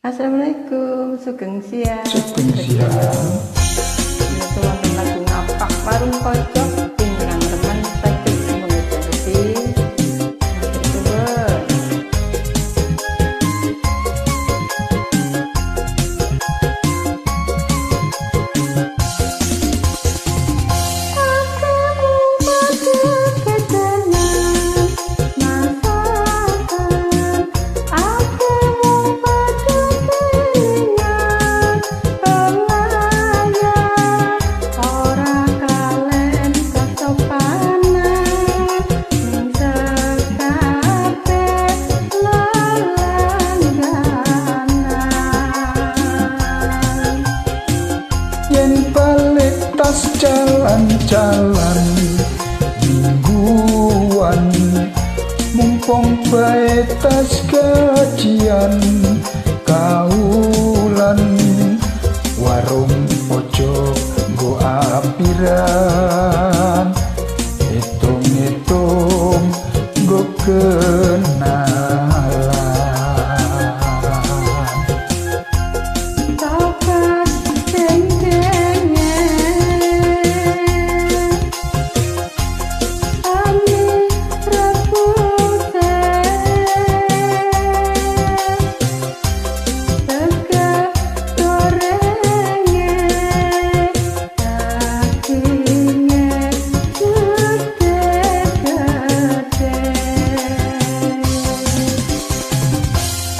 Assalamualaikum, sugeng siang. Sugeng siang. Itu wonten lagu ngapak warung pojok ingkang remen saged mengucapkan jalan-jalan mingguan mumpung bae tas gajian kaulan warung pojok go ampiran hitung-hitung go kenalan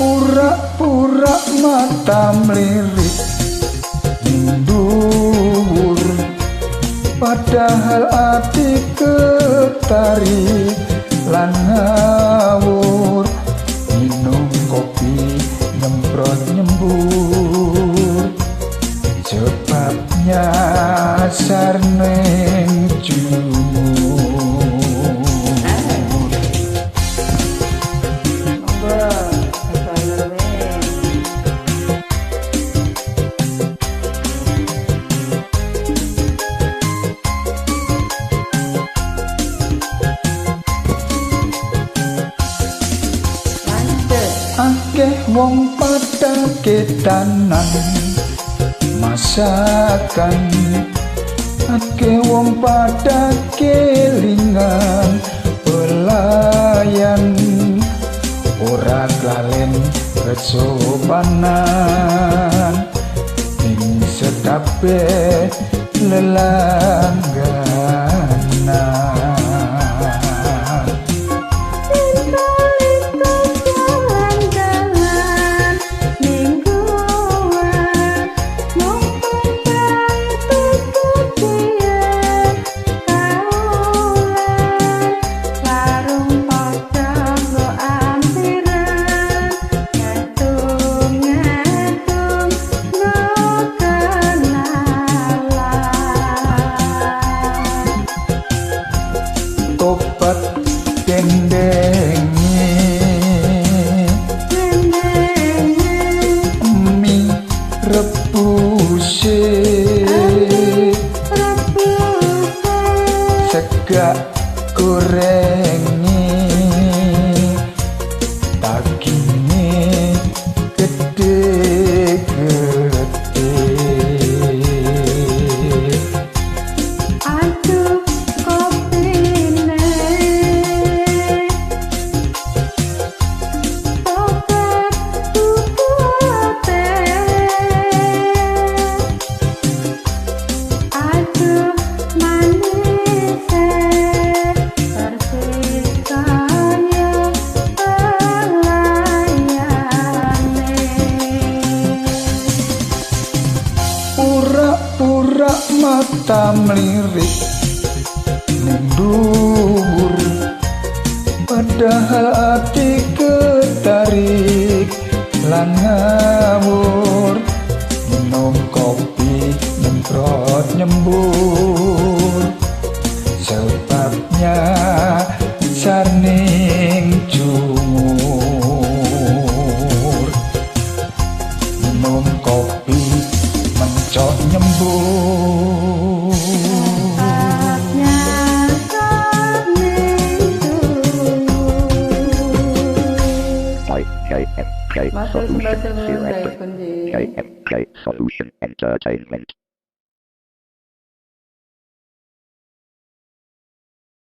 pura-pura mata melirik mundur padahal ati ketarik lan ngawur minum kopi nyemprot nyembur sebabnya nyasar neng jumur. Akeh wong pada ketanan masakan, akeh wong pada kelingan pelayan, ora kalen kesopanan ing sekabe lelangganan. Topat dendengi mie rebuse sega gorengi dagingnya gede-gede. Pura-pura mata melirik mundur padahal hati ketarik lan ngawur minum kopi nyemprot nyembur sebabnya sarning jumur minum kopi mencok nyembur. Bye. Masuk Solution sebelah Selector. kunci. KMK Solution Entertainment.